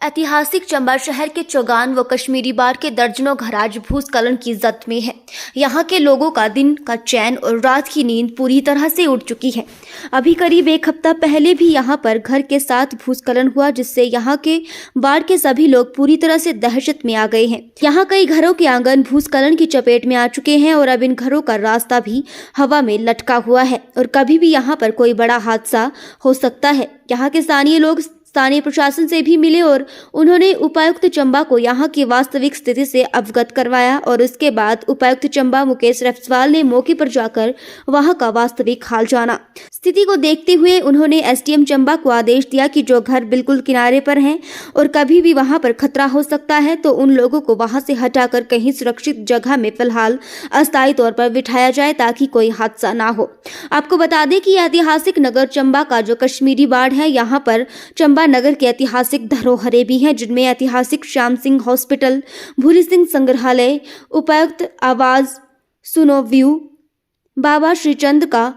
ऐतिहासिक चंबा शहर के चौगान व कश्मीरी बाड़ के दर्जनों घर आज भूस्खलन की जद में है। यहाँ के लोगों का दिन का चैन और रात की नींद पूरी तरह से उड़ चुकी है। अभी करीब एक हफ्ता पहले भी यहाँ पर घर के साथ भूस्खलन हुआ, जिससे यहाँ के बाढ़ के सभी लोग पूरी तरह से दहशत में आ गए हैं। यहाँ कई घरों के आंगन भूस्खलन की चपेट में आ चुके हैं और अब इन घरों का रास्ता भी हवा में लटका हुआ है और कभी भी यहाँ पर कोई बड़ा हादसा हो सकता है। यहाँ के स्थानीय लोग स्थानीय प्रशासन से भी मिले और उन्होंने उपायुक्त चंबा को यहाँ की वास्तविक स्थिति से अवगत करवाया और उसके बाद उपायुक्त चंबा मुकेश रफसवाल ने मौके पर जाकर वहाँ का वास्तविक हाल जाना। स्थिति को देखते हुए उन्होंने एसडीएम चंबा को आदेश दिया कि जो घर बिल्कुल किनारे पर हैं और कभी भी वहाँ पर खतरा हो सकता है तो उन लोगों को वहाँ से हटाकर कहीं सुरक्षित जगह में फिलहाल अस्थायी तौर पर बिठाया जाए ताकि कोई हादसा ना हो। आपको बता दें कि ऐतिहासिक नगर चंबा का जो कश्मीरी बाड़ है, यहाँ पर चंबा नगर के ऐतिहासिक धरोहरें भी हैं, जिनमें ऐतिहासिक श्याम सिंह हॉस्पिटल, भूरी सिंह संग्रहालय, उपायुक्त आवास, सुनो व्यू, बाबा श्रीचंद का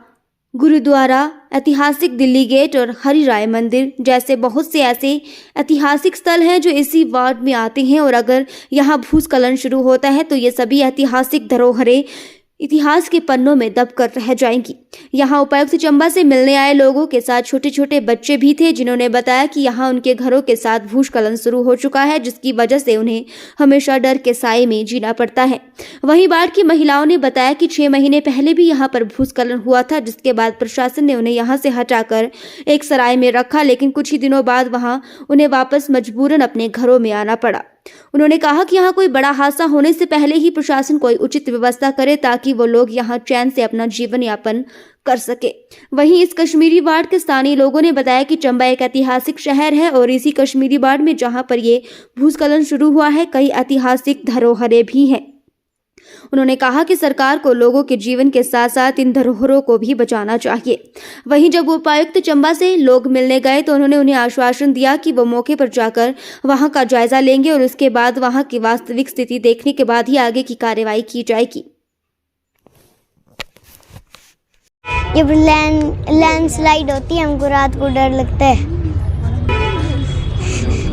गुरुद्वारा, ऐतिहासिक दिल्ली गेट और हरि राय मंदिर जैसे बहुत से ऐसे ऐतिहासिक स्थल हैं जो इसी वार्ड में आते हैं। और अगर यहाँ भूस्खलन शुरू होता है तो ये सभी ऐतिहासिक धरोहरें इतिहास के पन्नों में दब कर रह जाएंगी। यहाँ उपायुक्त चंबा से मिलने आए लोगों के साथ छोटे छोटे बच्चे भी थे, जिन्होंने बताया कि यहाँ उनके घरों के साथ भूस्खलन शुरू हो चुका है, जिसकी वजह से उन्हें हमेशा डर के साए में जीना पड़ता है। वहीं बाढ़ की महिलाओं ने बताया कि 6 महीने पहले भी यहाँ पर भूस्खलन हुआ था, जिसके बाद प्रशासन ने उन्हें यहाँ से हटाकर एक सराय में रखा, लेकिन कुछ ही दिनों बाद वहाँ उन्हें वापस मजबूरन अपने घरों में आना पड़ा। उन्होंने कहा कि यहाँ कोई बड़ा हादसा होने से पहले ही प्रशासन कोई उचित व्यवस्था करे ताकि वो लोग यहाँ चैन से अपना जीवन यापन कर सके। वहीं इस कश्मीरी बाड़ के स्थानीय लोगों ने बताया कि चंबा एक ऐतिहासिक शहर है और इसी कश्मीरी बाड़ में जहाँ पर ये भूस्खलन शुरू हुआ है, कई ऐतिहासिक धरोहरें भी हैं। उन्होंने कहा कि सरकार को लोगों के जीवन के साथ साथ इन धरोहरों को भी बचाना चाहिए। वहीं जब उपायुक्त चंबा से लोग मिलने गए तो उन्होंने उन्हें आश्वासन दिया कि वो मौके पर जाकर वहां का जायजा लेंगे और उसके बाद वहां की वास्तविक स्थिति देखने के बाद ही आगे की कार्रवाई की जाएगी। जब लैंडस्लाइड होती है हमको रात को डर लगता है।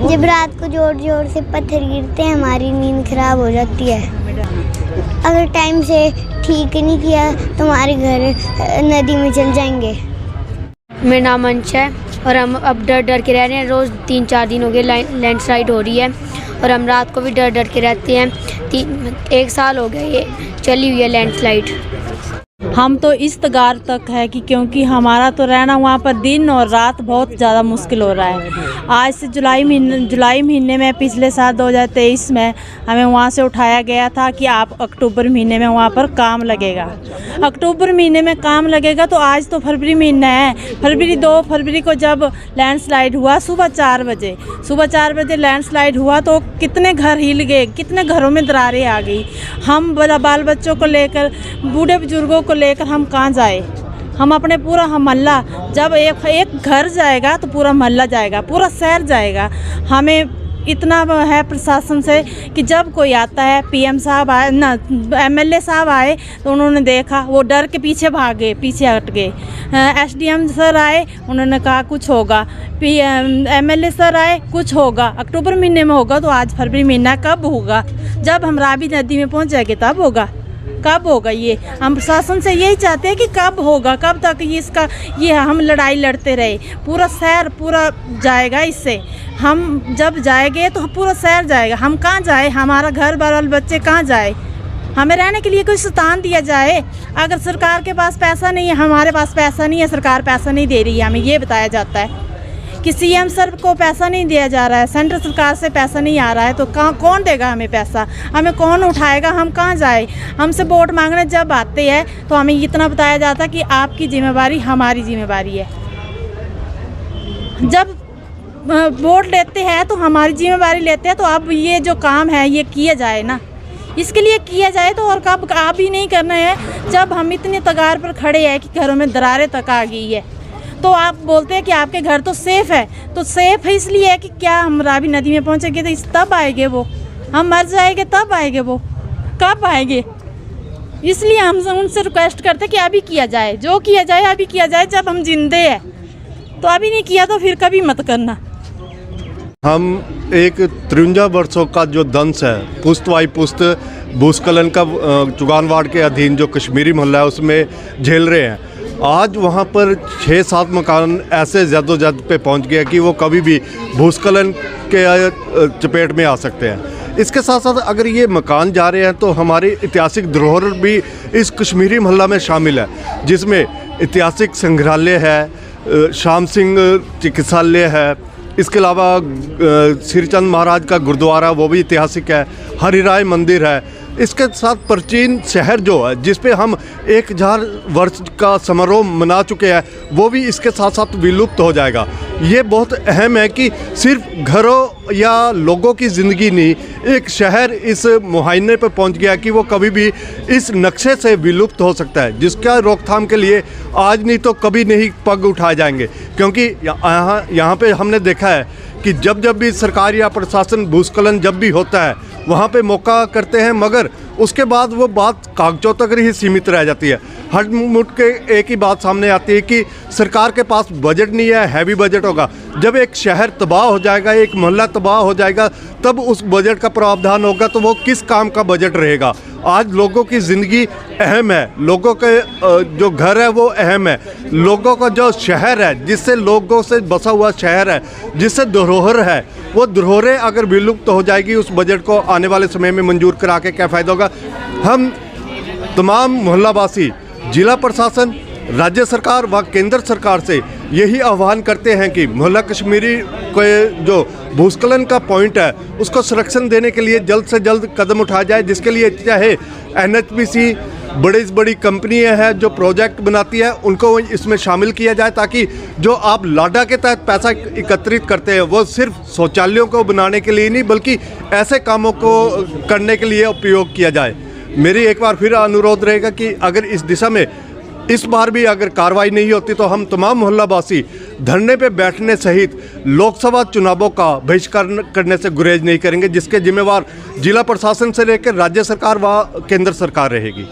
जब रात को जोर जोर से पत्थर गिरते हैं हमारी नींद खराब हो जाती है। अगर टाइम से ठीक नहीं किया तो हमारे घर नदी में चल जाएंगे। मेरा नाम अंश है और हम अब डर डर के रह रहे हैं। रोज़ 3-4 दिन हो गए लैंडस्लाइड हो रही है और हम रात को भी डर डर के रहते हैं। 1 साल हो गया ये चली हुई है लैंडस्लाइड। हम तो इस तगार तक है कि क्योंकि हमारा तो रहना वहाँ पर दिन और रात बहुत ज़्यादा मुश्किल हो रहा है। आज से जुलाई महीने में पिछले साल 2023 में हमें वहाँ से उठाया गया था कि आप अक्टूबर महीने में वहाँ पर काम लगेगा। अक्टूबर महीने में काम लगेगा तो आज तो फरवरी महीना है। 2 फरवरी को जब लैंडस्लाइड हुआ सुबह 4 बजे लैंडस्लाइड हुआ तो कितने घर हिल गए, कितने घरों में दरारें आ गई। हम बाल बच्चों को लेकर, बूढ़े बुजुर्गों को लेकर हम कहाँ जाए। हम अपने पूरा मोहल्ला, जब एक घर जाएगा तो पूरा मोहल्ला जाएगा, पूरा शहर जाएगा। हमें इतना है प्रशासन से कि जब कोई आता है, पीएम साहब आए ना, एमएलए साहब आए तो उन्होंने देखा, वो डर के पीछे भागे, पीछे हट गए। एसडीएम सर आए, उन्होंने कहा कुछ होगा। एमएलए सर आए, कुछ होगा। अक्टूबर महीने में होगा तो आज फरवरी महीना कब होगा? जब हम रावी नदी में पहुँच जाएंगे तब होगा। कब होगा ये? हम प्रशासन से यही चाहते हैं कि कब होगा, कब तक ये हम लड़ाई लड़ते रहे। पूरा शहर पूरा जाएगा इससे। हम जब जाएंगे तो पूरा शहर जाएगा। हम कहाँ जाए? हमारा घर बाल बच्चे कहाँ जाए? हमें रहने के लिए कोई स्थान दिया जाए। अगर सरकार के पास पैसा नहीं है, हमारे पास पैसा नहीं है, सरकार पैसा नहीं दे रही है, हमें ये बताया जाता है कि सीएम सर को पैसा नहीं दिया जा रहा है, सेंट्रल सरकार से पैसा नहीं आ रहा है, तो कौन देगा हमें पैसा? हमें कौन उठाएगा? हम कहाँ जाए? हमसे वोट मांगने जब आते हैं तो हमें इतना बताया जाता है कि आपकी जिम्मेवारी हमारी जिम्मेवारी है। जब वोट लेते हैं तो हमारी जिम्मेवारी लेते हैं, तो अब ये जो काम है ये किया जाए ना, इसके लिए किया जाए। तो और कब आप ही नहीं करना है जब हम इतने तगार पर खड़े हैं कि घरों में दरारें तक आ गई है। तो आप बोलते हैं कि आपके घर तो सेफ़ है, तो सेफ़ है इसलिए है कि क्या हम रावी नदी में पहुंचेंगे तो तब आएंगे वो, हम मर जाएंगे तब आएंगे वो, कब आएंगे? इसलिए हम उनसे रिक्वेस्ट करते कि अभी किया जाए, जो किया जाए अभी किया जाए। जब हम जिंदे हैं तो अभी नहीं किया तो फिर कभी मत करना। हम एक 53 वर्षों का जो दंश है, पुश्त वाई पुश्त भूस्खलन का चुगान वार्ड के अधीन जो कश्मीरी मोहल्ला है उसमें झेल रहे हैं। आज वहाँ पर 6-7 मकान ऐसे जद्दोजहद पे पहुँच गए कि वो कभी भी भूस्खलन के चपेट में आ सकते हैं। इसके साथ साथ अगर ये मकान जा रहे हैं तो हमारी ऐतिहासिक धरोहर भी इस कश्मीरी मोहल्ला में शामिल है, जिसमें ऐतिहासिक संग्रहालय है, श्याम सिंह चिकित्सालय है, इसके अलावा श्रीचंद महाराज का गुरुद्वारा वो भी ऐतिहासिक है, हरिराय मंदिर है। इसके साथ प्राचीन शहर जो है जिस पे हम 1000 वर्ष का समारोह मना चुके हैं वो भी इसके साथ साथ विलुप्त हो जाएगा। ये बहुत अहम है कि सिर्फ घरों या लोगों की ज़िंदगी नहीं, एक शहर इस मुहायने पर पहुंच गया कि वो कभी भी इस नक्शे से विलुप्त हो सकता है, जिसका रोकथाम के लिए आज नहीं तो कभी नहीं पग उठाए जाएंगे। क्योंकि यहाँ पे हमने देखा है कि जब भी सरकार या प्रशासन भूस्खलन जब भी होता है वहाँ पे मौका करते हैं, मगर उसके बाद वो बात कागजों तक ही सीमित रह जाती है। हट मुट के एक ही बात सामने आती है कि सरकार के पास बजट नहीं है, हैवी बजट होगा। जब एक शहर तबाह हो जाएगा, एक मोहल्ला तबाह हो जाएगा, तब उस बजट का प्रावधान होगा, तो वो किस काम का बजट रहेगा। आज लोगों की ज़िंदगी अहम है, लोगों के जो घर है वो अहम है, लोगों का जो शहर है जिससे लोगों से बसा हुआ शहर है, जिससे धरोहर है, वो धरोहरें अगर विलुप्त हो जाएगी, उस बजट को आने वाले समय में मंजूर करा के क्या फ़ायदा होगा। हम तमाम मोहल्लावासी, जिला प्रशासन, राज्य सरकार व केंद्र सरकार से यही आह्वान करते हैं कि मोहल्ला कश्मीरी के जो भूस्खलन का पॉइंट है उसको संरक्षण देने के लिए जल्द से जल्द कदम उठाया जाए, जिसके लिए चाहे NHPC बड़ी कंपनियां हैं जो प्रोजेक्ट बनाती है उनको इसमें शामिल किया जाए, ताकि जो आप लाडा के तहत पैसा एकत्रित करते हैं वो सिर्फ शौचालयों को बनाने के लिए नहीं बल्कि ऐसे कामों को करने के लिए उपयोग किया जाए। मेरी एक बार फिर अनुरोध रहेगा कि अगर इस दिशा में इस बार भी अगर कार्रवाई नहीं होती तो हम तमाम मोहल्लावासी धरने पे बैठने सहित लोकसभा चुनावों का बहिष्कार करने से गुरेज नहीं करेंगे, जिसके जिम्मेवार जिला प्रशासन से लेकर राज्य सरकार व केंद्र सरकार रहेगी।